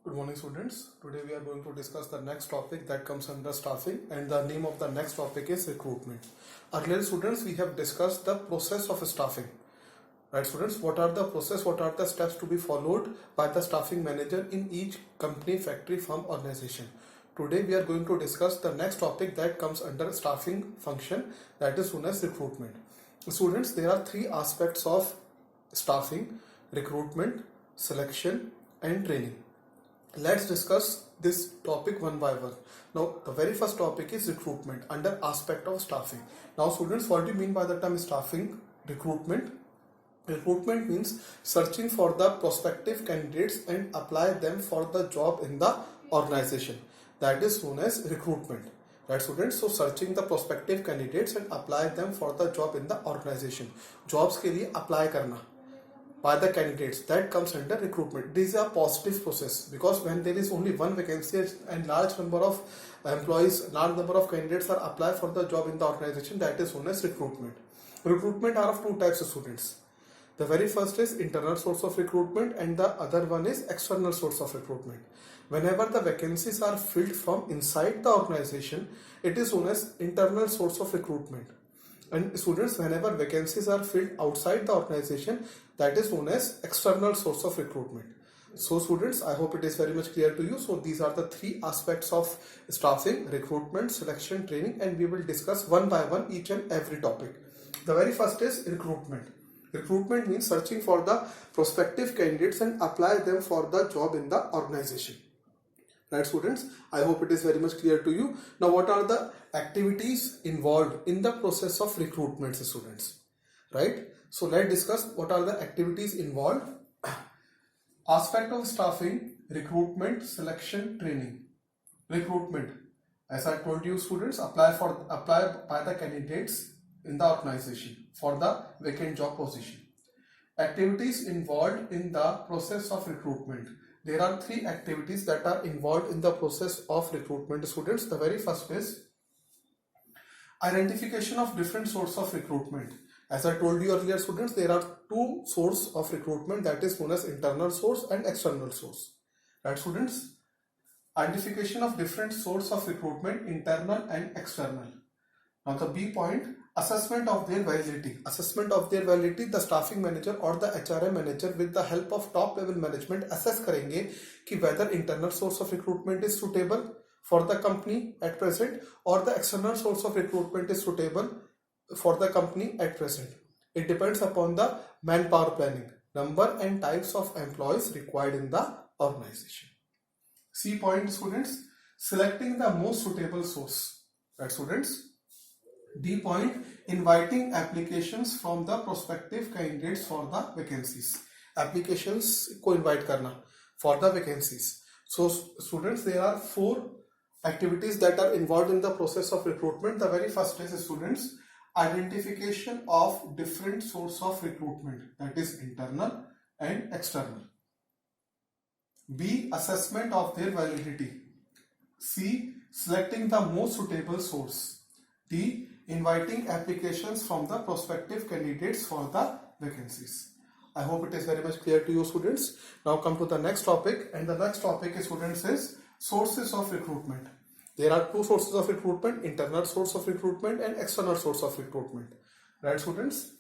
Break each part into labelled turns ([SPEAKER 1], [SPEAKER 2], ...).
[SPEAKER 1] Good morning, students. Today we are going to discuss the next topic that comes under staffing, and the name of the next topic is recruitment. Earlier, students, we have discussed the process of staffing. Right, students, what are the process, what are the steps to be followed by the staffing manager in each company, factory, firm, organization. Today we are going to discuss the next topic that comes under staffing function, that is known as recruitment. Students, there are three aspects of staffing: recruitment, selection, and training. Let's discuss this topic one by one. Now, the very first topic is recruitment under aspect of staffing. Now, students, what do you mean by the term staffing? Recruitment. Recruitment means searching for the prospective candidates and apply them for the job in the organization. That is known as recruitment. Right, students? So, searching the prospective candidates and apply them for the job in the organization. Jobs के लिए apply करना by the candidates, that comes under recruitment. This is a positive process because when there is only one vacancy and large number of employees, large number of candidates are applied for the job in the organization, that is known as recruitment. Recruitment are of two types of students. The very first is internal source of recruitment and the other one is external source of recruitment. Whenever the vacancies are filled from inside the organization, it is known as internal source of recruitment. And students, whenever vacancies are filled outside the organization, that is known as external source of recruitment. So students, I hope it is very much clear to you. So these are the three aspects of staffing: recruitment, selection, training, and we will discuss one by one each and every topic. The very first is recruitment. Recruitment means searching for the prospective candidates and apply them for the job in the organization. Right, students, I hope it is very much clear to you. Now, what are the activities involved in the process of recruitment, students? Right, so let's discuss what are the activities involved. Aspect of staffing: recruitment, selection, training. Recruitment, as I told you, students, apply by the candidates in the organization for the vacant job position. Activities involved in the process of recruitment. There are three activities that are involved in the process of recruitment, students. The very first is identification of different sources of recruitment. As I told you earlier, students, there are two sources of recruitment, that is known as internal source and external source. Right, students? Identification of different sources of recruitment, internal and external. Now the B point, assessment of their validity. Assessment of their validity, the staffing manager or the HRM manager with the help of top level management assess करेंगे कि whether internal source of recruitment is suitable for the company at present or the external source of recruitment is suitable for the company at present. It depends upon the manpower planning, number and types of employees required in the organization. C point, students, selecting the most suitable source. Right, students? D point, inviting applications from the prospective candidates for the vacancies. Applications को invite करना for the vacancies. So students, there are four activities that are involved in the process of recruitment. The very first is, students, identification of different source of recruitment, that is internal and external. B, assessment of their validity. C, selecting the most suitable source. D, inviting applications from the prospective candidates for the vacancies. I hope it is very much clear to you, students. Now come to the next topic, and the next topic, students, is sources of recruitment. There are two sources of recruitment: internal source of recruitment and external source of recruitment. Right, students?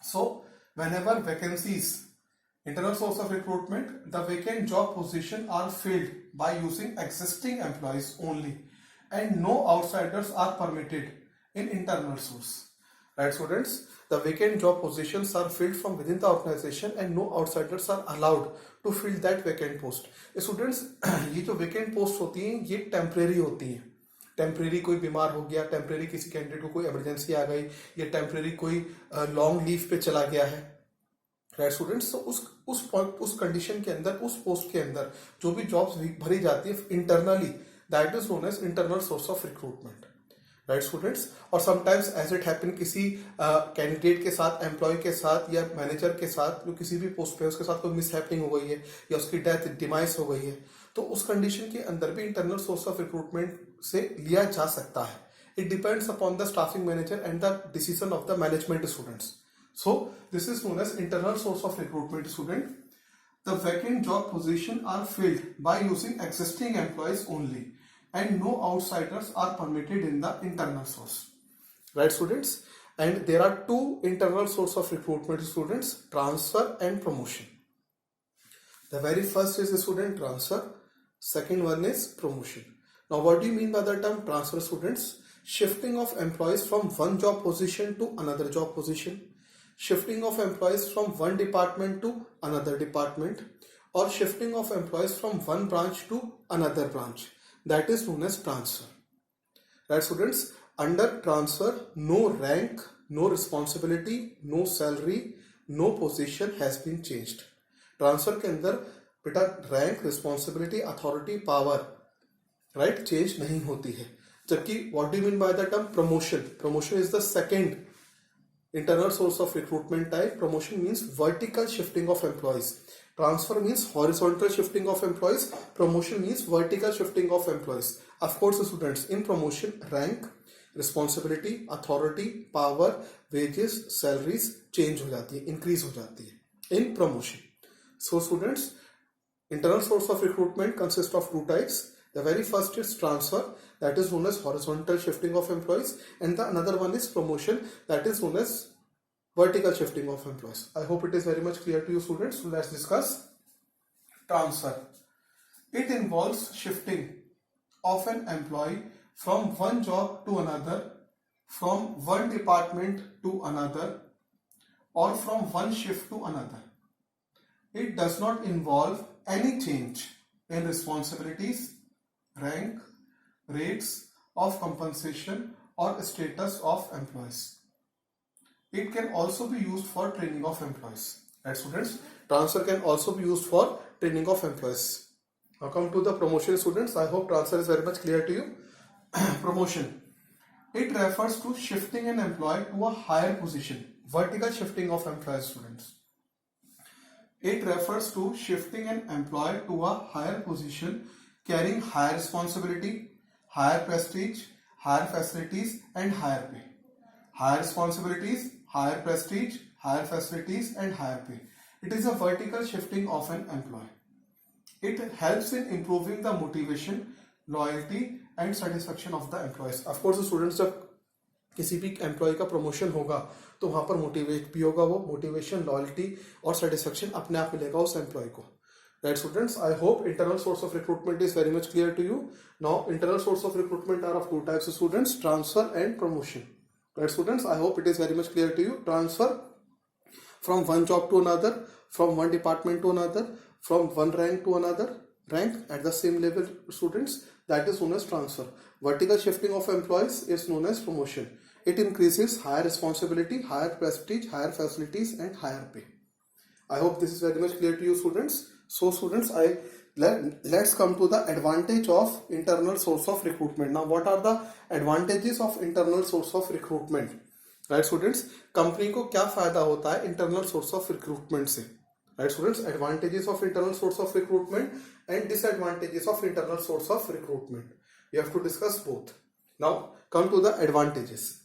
[SPEAKER 1] So whenever vacancies, internal source of recruitment, the vacant job position are filled by using existing employees only, and no outsiders are permitted in internal source. Right, students? The vacant job positions are filled from within the organization and no outsiders are allowed to fill that vacant post. Students, ये जो vacant post होती हैं ये temporary होती हैं. Temporary कोई बीमार हो गया, टेम्परेरी किसी कैंडिडेट को कोई इमरजेंसी आ गई, या टेम्परेरी कोई लॉन्ग लीव पे चला गया है. Right, students? तो उस कंडीशन के अंदर, उस पोस्ट के अंदर जो भी जॉब्स भरी जाती है internally, that is known as internal source of recruitment. Right, students? और समटाइम्स एज इट हैपन, किसी कैंडिडेट के साथ, एम्प्लॉय के साथ या मैनेजर के साथ जो किसी भी पोस्ट पे है, उसके साथ कोई मिस हैपनिंग हो गई है या उसकी डेथ, डिमाइस हो गई है, तो उस कंडीशन के अंदर भी इंटरनल सोर्स ऑफ रिक्रूटमेंट से लिया जा सकता है. It depends upon the staffing manager and the decision of the management, students. So this is known as internal source of recruitment, student. the vacant job position are filled by using existing employees only and no outsiders are permitted in the internal source. Right, students? And there are two internal source of recruitment, students, transfer and promotion. The very first is the student transfer, second one is promotion. Now what do you mean by the term transfer, students? Shifting of employees from one job position to another job position, shifting of employees from one department to another department, or shifting of employees from one branch to another branch. That is known as transfer. Right, students? Under transfer, no rank, no responsibility, no salary, no position has been changed. Transfer के अंदर बेटा rank, responsibility, authority, power right change नहीं होती है. जबकि what do mean by the term promotion? Promotion is the second internal source of recruitment type. Promotion means vertical shifting of employees. Transfer means horizontal shifting of employees. Promotion means vertical shifting of employees. Of course, students, in promotion, rank, responsibility, authority, power, wages, salaries change हो जाती है, increase हो जाती है in promotion. So, students, internal source of recruitment consists of two types. The very first is transfer, that is known as horizontal shifting of employees, and the another one is promotion, that is known as vertical shifting of employees. I hope it is very much clear to you, students. So let's discuss transfer. It involves shifting of an employee from one job to another, from one department to another, or from one shift to another. It does not involve any change in responsibilities, rank, rates of compensation or status of employees. It can also be used for training of employees. Right, students? Transfer can also be used for training of employees. Now come to the promotion, students. I hope transfer is very much clear to you. Promotion. It refers to shifting an employee to a higher position. Vertical shifting of employees, students. It refers to shifting an employee to a higher position, carrying higher responsibility, higher prestige, higher facilities and higher pay. Higher responsibilities, higher prestige, higher facilities and higher pay. It is a vertical shifting of an employee. It helps in improving the motivation, loyalty and satisfaction of the employees. Of course, students, जब किसी भी employ का promotion होगा तो वहां पर motivate भी होगा, वो मोटिवेशन, लॉयल्टी और सेटिस्फेक्शन अपने आप मिलेगा उस एम्प्लॉय को. Right, students, I hope internal source of recruitment is very much clear to you. Now, internal source of recruitment are of two types of students, transfer and promotion. Right, students, I hope it is very much clear to you. Transfer from one job to another, from one department to another, from one rank to another rank at the same level, students, that is known as transfer. Vertical shifting of employees is known as promotion. It increases higher responsibility, higher prestige, higher facilities and higher pay. I hope this is very much clear to you, students. So students, let's come to the advantage of internal source of recruitment. Now what are the advantages of internal source of recruitment? Right, students, company को क्या फायदा होता है internal source of recruitment से? Right, students, advantages of internal source of recruitment and disadvantages of internal source of recruitment. We have to discuss both. Now come to the advantages.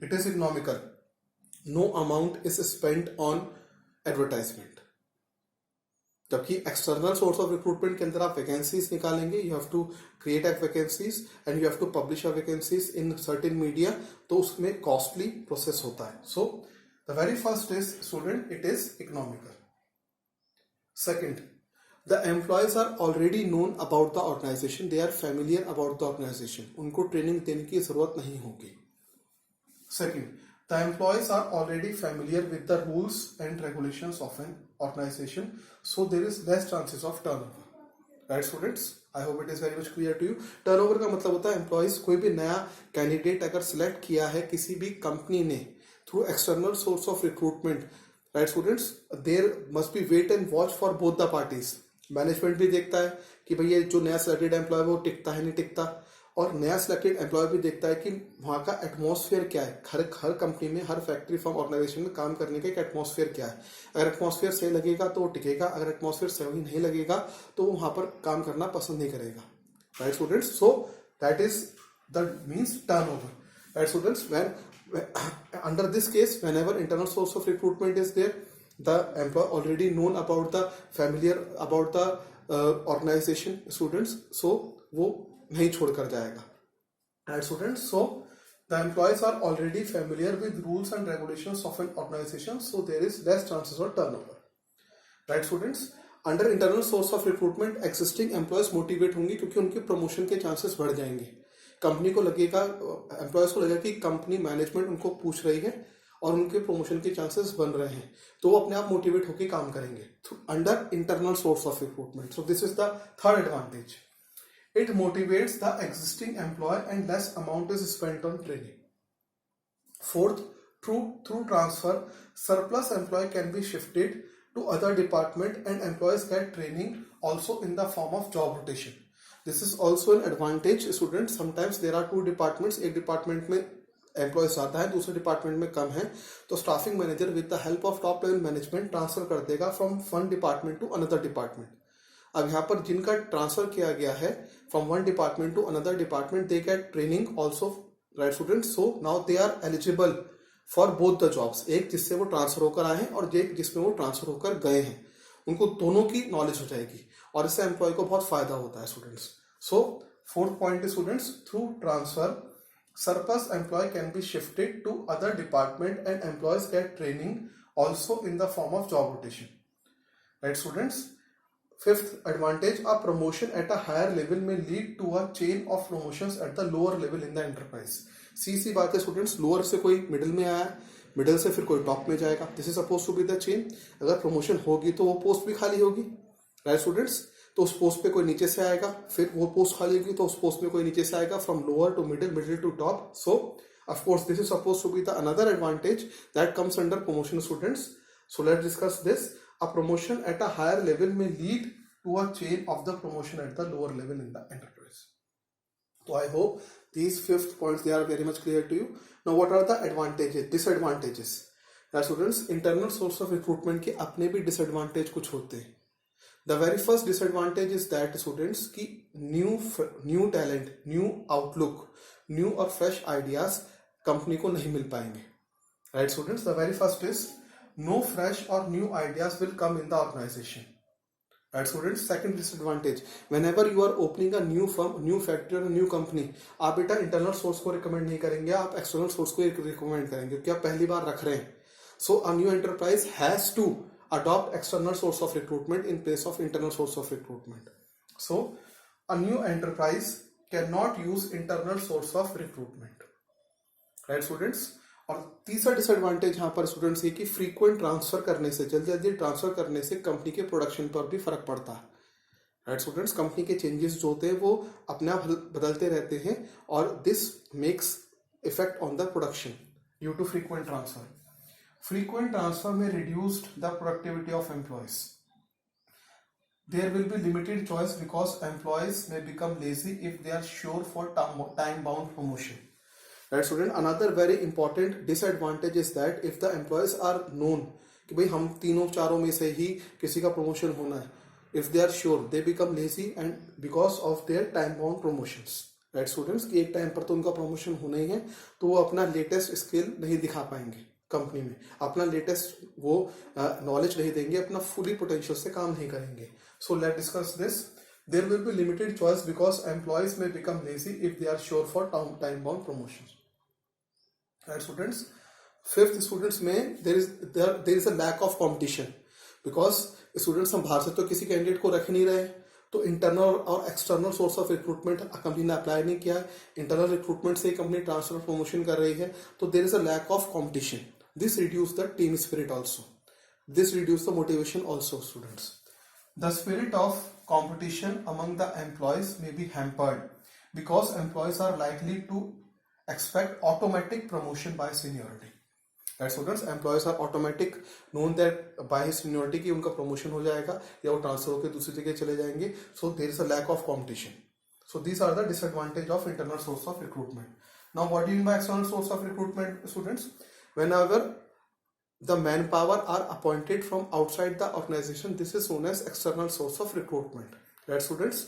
[SPEAKER 1] It is economical. No amount is spent on advertisement. जबकि external source of recruitment के अंदर आप vacancies निकालेंगे, you have to create vacancies and you have to publish vacancies in certain media, तो उसमें costly process होता है. So the very first is student, it is economical. Second, the employees are already known about the organisation, they are familiar about the organisation, उनको training देने की जरूरत नहीं होगी. Second, the employees are already familiar with the rules and regulations of an organization, so there is less chances of turnover. Right, students? I hope it is very much clear to you. Turnover का मतलब होता है employees, कोई भी नया candidate अगर select किया है किसी भी कंपनी ने through external source of recruitment, right students, there must be wait and watch for both the parties. Management भी देखता है कि भाई ये जो नया सिलेक्टेड एम्प्लॉय है वो टिकता है नहीं टिकता, और नया सिलेक्टेड एम्प्लॉय भी देखता है कि वहाँ का एटमॉस्फेयर क्या है. हर कंपनी में, हर फैक्ट्री फॉर्म ऑर्गेनाइजेशन में काम करने का एक एटमॉस्फेयर क्या है. अगर एटमॉस्फेयर सही लगेगा तो वो टिकेगा, अगर एटमॉस्फेयर सही नहीं लगेगा तो वो वहाँ पर काम करना पसंद नहीं करेगा. Right students, so that is the means turnover. Right students, when under this case, whenever internal source of recruitment is there, the employee already known about the familiar about the organization students, so वो नहीं छोड़कर जाएगा. Right students, so the employees are already familiar with rules and regulations of an organization, so there is less chances of turnover. Right students, under internal source of recruitment existing employees motivate होंगे क्योंकि उनके promotion के chances बढ़ जाएंगे. Company को लगेगा, employees को लगेगा कि कंपनी मैनेजमेंट उनको पूछ रही है और उनके प्रमोशन के चांसेस बन रहे हैं, तो वो अपने आप मोटिवेट होकर काम करेंगे under internal source of recruitment. So this is the third advantage. It motivates the existing employee and less amount is spent on training. Fourth, through transfer surplus employee can be shifted to other department and employees get training also in the form of job rotation. This is also an advantage students. Sometimes there are two departments, एक department में employees ज़्यादा है, दूसरे department में कम है, तो staffing manager with the help of top level management transfer कर देगा from one department to another department. अब यहाँ पर जिनका ट्रांसफर किया गया है from one department to another department, they get training also. Right students, so now they are eligible for both the jobs. एक जिससे वो ट्रांसफर होकर आए हैं और एक जिसमें वो ट्रांसफर होकर गए हैं, उनको दोनों की नॉलेज हो जाएगी और इससे एम्प्लॉय को बहुत फायदा होता है students. So fourth point students, through transfer surplus employee can be shifted to other department and employees get training also in the form of job rotation. Right students, fifth advantage, a promotion at a higher level may lead to a chain of promotions at the lower level in the enterprise. सी बात है students, lower से कोई middle में आया, middle से फिर कोई top में जाएगा. This is suppose to be the chain. अगर प्रमोशन होगी तो वो पोस्ट भी खाली होगी. राइट स्टूडेंट्स, तो उस पोस्ट पे कोई नीचे से आएगा, फिर वो पोस्ट खाली होगी तो उस पोस्ट में कोई नीचे से आएगा, from lower to middle, middle to top. So of course this is suppose to be the another advantage that comes under promotion students. So let's discuss this. A promotion at a higher level may lead to a chain of the promotion at the lower level in the enterprise. So I hope these fifth points, they are very much clear to you. Now what are the advantages, disadvantages? Right students, internal source of recruitment के अपने भी disadvantage कुछ होते हैं. The very first disadvantage is that students की new talent, new outlook, new और fresh ideas company को नहीं मिल पाएंगे. Right students, the very first is no fresh or new ideas will come in the organization. Right students, second disadvantage, whenever you are opening a new firm, new factory or new company, आप बेटा internal source को recommend नहीं करेंगे, आप external source को recommend करेंगे क्योंकि आप पहली बार रख रहे हैं. So a new enterprise has to adopt external source of recruitment in place of internal source of recruitment. So a new enterprise cannot use internal source of recruitment. Right students? और तीसरा disadvantage यहाँ पर students ये कि frequent transfer करने से, जल्दी जल्दी ट्रांसफर करने से कंपनी के प्रोडक्शन पर भी फर्क पड़ता है. राइट स्टूडेंट्स, कंपनी के चेंजेस जो होते हैं वो अपने आप बदलते रहते हैं और this makes effect on the production due to frequent transfer. Frequent transfer may reduced the productivity of employees. There will be limited choice because employees may become lazy if they are sure for time-bound promotion. Right student, another very important disadvantage is that if the employees are known कि भाई हम तीनों चारों में से ही किसी का promotion होना है, if they are sure, they become lazy and because of their time-bound promotions. Right students, कि एक टाइम पर तो उनका प्रमोशन होना ही है, तो वो अपना लेटेस्ट स्किल नहीं दिखा पाएंगे कंपनी में, अपना लेटेस्ट वो नॉलेज नहीं देंगे, अपना फुली पोटेंशियल से काम नहीं करेंगे. So let's discuss this. There will be limited choice because employees may become lazy if they are sure for time-bound promotions. Right students, fifth students में there is a lack of competition because students हम बाहर से तो किसी candidate को रख नहीं रहे, तो इंटरनल और external source of recruitment company ने अप्लाई नहीं किया है, इंटरनल रिक्रूटमेंट से ही कंपनी ट्रांसफर प्रमोशन कर रही है, तो there is a lack of competition. This reduce the team spirit also, this reduce the motivation also students. The spirit of competition among the employees may be hampered because employees are likely to expect automatic promotion by seniority. Right students, employees are automatic known that by his seniority कि उनका promotion हो जाएगा या वो transfer होकर दूसरी जगह चले जाएंगे. So there is a lack of competition. So these are the disadvantage of internal source of recruitment. Now what do you mean by external source of recruitment students? Whenever the manpower are appointed from outside the organization, this is known as external source of recruitment. Right students,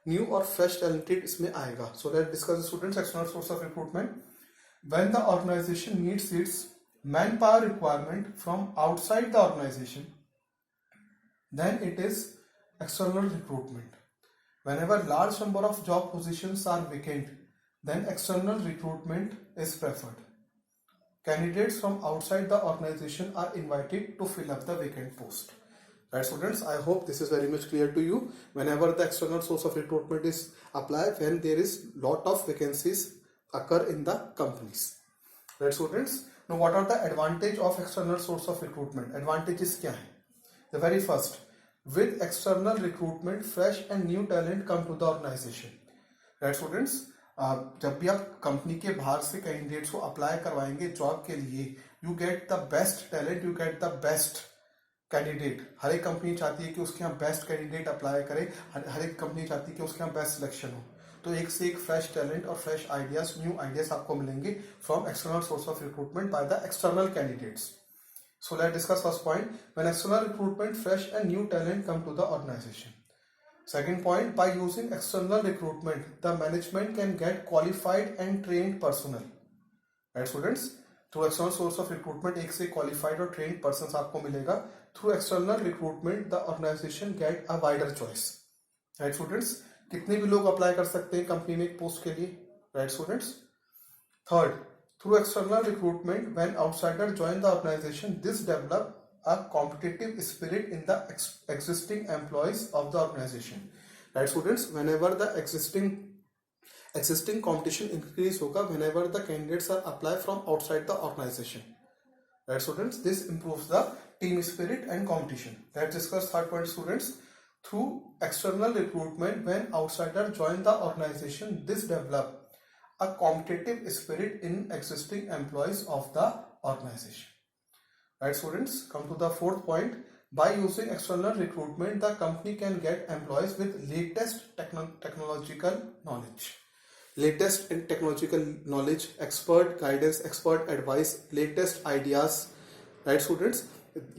[SPEAKER 1] new or fresh talented इसमें आएगा. So let's discuss students external source of recruitment. When the organization needs its manpower requirement from outside the organization, then it is external recruitment. Whenever large number of job positions are vacant, then external recruitment is preferred. Candidates from outside the organization are invited to fill up the vacant post. Right, students, I hope this is very much clear to you. Whenever the external source of recruitment is applied, when there is lot of vacancies occur in the companies. Right, students, now what are the advantage of external source of recruitment? Advantages क्या है? The very first, with external recruitment, fresh and new talent come to the organization. Right, students, जब भी आप company के बाहर से candidates को apply करवाएंगे जॉब के लिए, you get the best talent, you get the best candidate. हर एक कंपनी चाहती है कि उसके यहाँ बेस्ट कैंडिडेट अप्लाई करे, हर एक कंपनी चाहती है कि उसके यहाँ बेस्ट सिलेक्शन हो. तो एक से एक फ्रेश टैलेंट और फ्रेश आइडियाज, न्यू आइडियाज आपको मिलेंगे from external source of recruitment by the external candidates. So let's discuss first point. When external recruitment, fresh and new talent come to the organization. Second point, by using external recruitment, the management can get qualified and trained personnel. Right, students? Through external source of recruitment, एक से qualified और trained persons आपको मिलेगा. Through external recruitment, the organization get a wider choice. Right, students? कितने भी लोग apply कर सकते हैं कंपनी में एक पोस्ट के लिए. Right, students? Third, through external recruitment, when outsiders join the organization, this develop a competitive spirit in the existing employees of the organization. Right, students? Whenever the existing competition increase होगा, whenever the candidates are apply from outside the organization. Right, students? This improves the team spirit and competition. Let's discuss third point, students. Through external recruitment, when outsiders join the organization, this develop a competitive spirit in existing employees of the organization. Right, students, come to the fourth point. By using external recruitment, the company can get employees with latest technological knowledge. Latest in technological knowledge, expert guidance, expert advice, latest ideas. Right, students,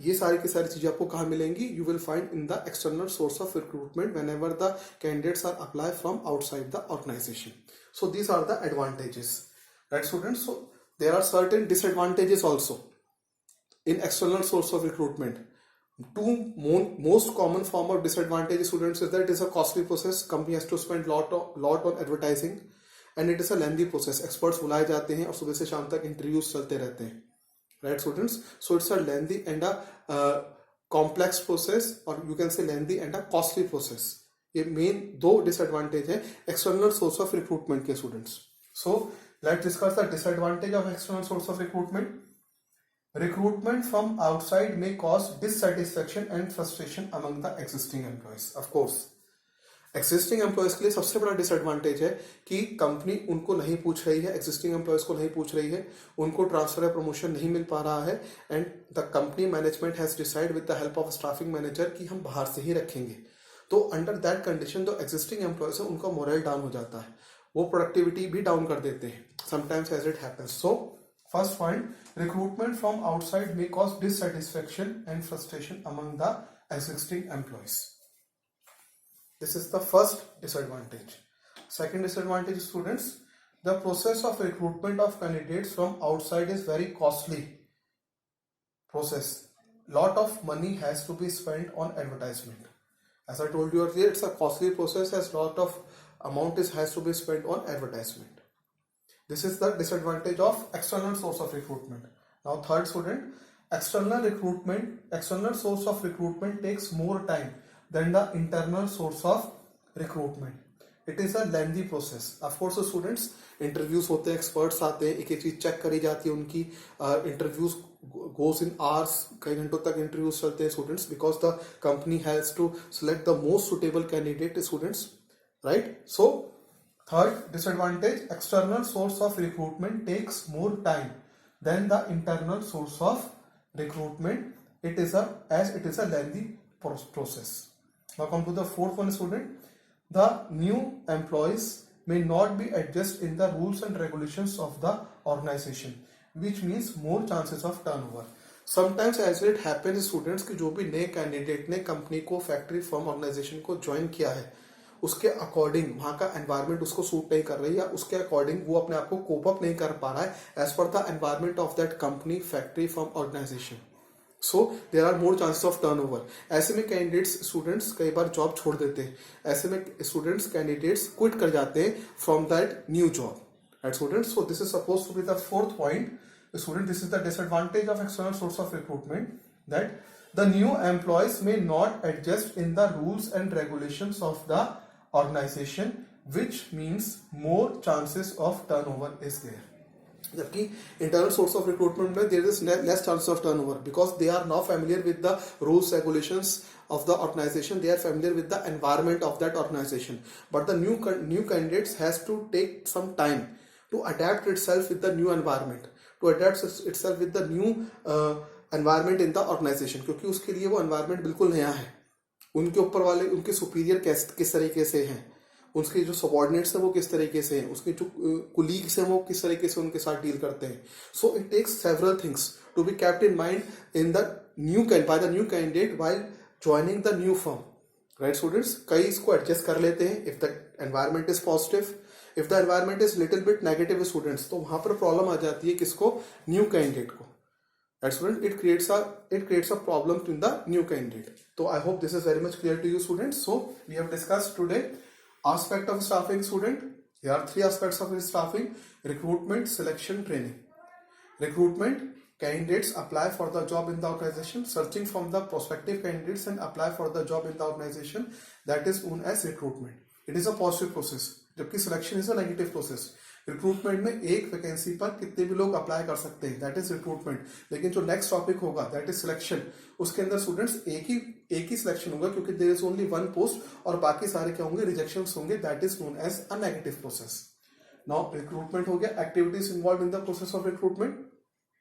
[SPEAKER 1] ये सारी की सारी चीजें आपको कहाँ मिलेंगी? You will find in the external source of recruitment whenever the candidates are applied from outside the organization. So these are the advantages. Right, students? So there are certain disadvantages also in external source of recruitment. Two most common form of disadvantage, students, is that it is a costly process. Company has to spend lot on advertising, and it is a lengthy process. Experts बुलाए जाते हैं और सुबह से शाम तक interviews चलते रहते हैं. Right, students? So it's a lengthy and a complex process, or you can say lengthy and a costly process. ये मेन दो डिसएडवांटेज है एक्सटर्नल सोर्स ऑफ रिक्रूटमेंट के students. So let's discuss the disadvantage of external source of recruitment. Recruitment from outside may cause dissatisfaction and frustration among the existing employees. Of course existing employees के लिए सबसे बड़ा disadvantage है कि company उनको नहीं पूछ रही है, एक्सिस्टिंग एम्प्लॉयज को नहीं पूछ रही है, उनको ट्रांसफर या प्रमोशन नहीं मिल पा रहा है, and the company management has decide with the help of staffing manager कि हम बाहर से ही रखेंगे. तो अंडर दैट कंडीशन जो एक्सिस्टिंग एम्प्लॉयज है उनका मोरल डाउन हो जाता है, वो प्रोडक्टिविटी भी डाउन कर देते हैं sometimes as it happens. So first point, recruitment from outside may cause dissatisfaction and frustration among the existing employees. This is the first disadvantage. Second disadvantage, students, the process of recruitment of candidates from outside is very costly process. Lot of money has to be spent on advertisement. As I told you earlier, it's a costly process as lot of amount has to be spent on advertisement. This is the disadvantage of external source of recruitment. Now third, student, external source of recruitment takes more time than the internal source of recruitment. It is a lengthy process. Of course, students, interviews होते हैं, experts आते हैं, एक एक चीज check करी जाती है उनकी, interviews goes in hours, कई घंटों तक interviews चलते हैं students, because the company has to select the most suitable candidate, students, right? So third disadvantage, external source of recruitment takes more time than the internal source of recruitment. It is a lengthy process. Now come to the fourth one, student. The new employees may not be adjusted in the rules and regulations of the organization, which means more chances of turnover. Sometimes as it happens, students कि जो भी नए candidate ने company को, factory, firm, organisation को join किया है, उसके अकॉर्डिंग वहाँ का एनवायरनमेंट उसको सूट नहीं कर रही, या उसके अकॉर्डिंग वो अपने आप को कोप अप नहीं कर पा रहा है as per the environment of that company, factory, firm, organisation. So there are more chances of turnover. ऐसे में कैंडिडेट्स, स्टूडेंट्स कई बार जॉब छोड़ देते हैं. ऐसे में स्टूडेंट्स, कैंडिडेट्स क्विट कर जाते हैं from that new job. Right, students? So this is supposed to be the fourth point. Student, this is the disadvantage of external source of recruitment, that the new employees may not adjust in the rules and regulations of the organization, which means more chances of turnover is there. जबकि internal source of recruitment में there is less chance of turnover because they are now familiar with the rules regulations of the organization, they are familiar with the environment of that organization, but the new candidates has to take some time to adapt itself with the new environment, to adapt itself with the new environment in the organization, क्योंकि उसके लिए वो environment बिल्कुल नया है. उनके ऊपर वाले, उनके सुपीरियर किस तरीके से हैं, उसके जो सबॉर्डिनेट्स हैं वो किस तरीके से हैं, उसके जो कोलीग्स हैं वो किस तरीके से उनके साथ डील करते हैं. So it takes several things to be kept in mind in the by the new candidate while joining the new firm. Right students, कई इसको एडजस्ट कर लेते हैं if the environment is positive. If the environment is little bit negative students, तो वहां पर problem आ जाती है किसको, न्यू कैंडिडेट को. Right, student, it creates a problem in the new candidate. So I hope this is very much clear to you, students. So we have discussed today aspect of staffing, student. There are three aspects of staffing: recruitment, selection, training. Recruitment, candidates apply for the job in the organization, searching from the prospective candidates and apply for the job in the organization. That is known as recruitment. It is a positive process, जबकि selection is a negative process. Recruitment में एक vacancy पर कितने भी लोग apply कर सकते हैं, दैट इज रिक्रूटमेंट. लेकिन जो नेक्स्ट टॉपिक होगा दैट इज सिलेक्शन, उसके अंदर स्टूडेंट्स एक ही सिलेक्शन होगा, क्योंकि there is only one post और बाकी सारे क्या होंगे, रिजेक्शंस होंगे. That is known as a negative process. Now recruitment हो गया. Activities involve in the process of recruitment.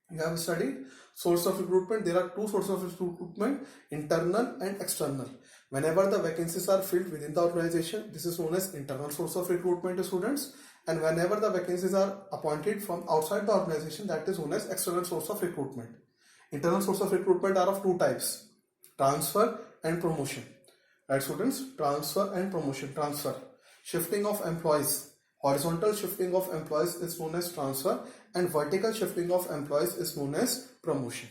[SPEAKER 1] You have studied source of recruitment. There are two sources of recruitment, internal and external. Whenever the vacancies are filled within the organization, this is known as internal source of recruitment, students. And whenever the vacancies are appointed from outside the organization, that is known as external source of recruitment. Internal source of recruitment are of two types: transfer and promotion. Right, students? Transfer and promotion. Transfer, shifting of employees. Horizontal shifting of employees is known as transfer, and vertical shifting of employees is known as promotion.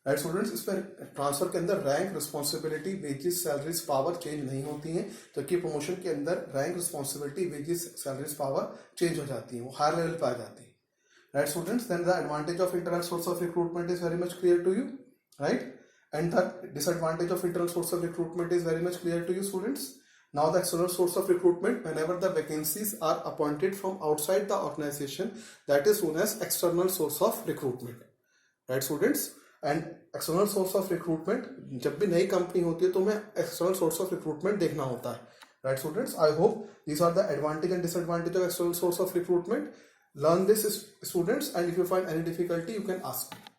[SPEAKER 1] Right, students? इसमें transfer के अंदर rank, responsibility, wages, salaries, power change नहीं होती हैं, जबकि promotion के अंदर rank, responsibility, wages, salaries, power change हो जाती है, वो हायर लेवल पे आ जाती है. Right students, then the advantage of internal source of recruitment is very much clear to you. Right, and the disadvantage of internal source of recruitment is very much clear to you, students. Now the external source of recruitment, whenever the vacancies are appointed from outside the organization, that is known as external source of recruitment. Right, students? And external source of recruitment, जब भी नई company होती है तो हमें external source of recruitment देखना होता है. Right, students? I hope these are the advantage and disadvantage of external source of recruitment. Learn this, students, and if you find any difficulty, you can ask me.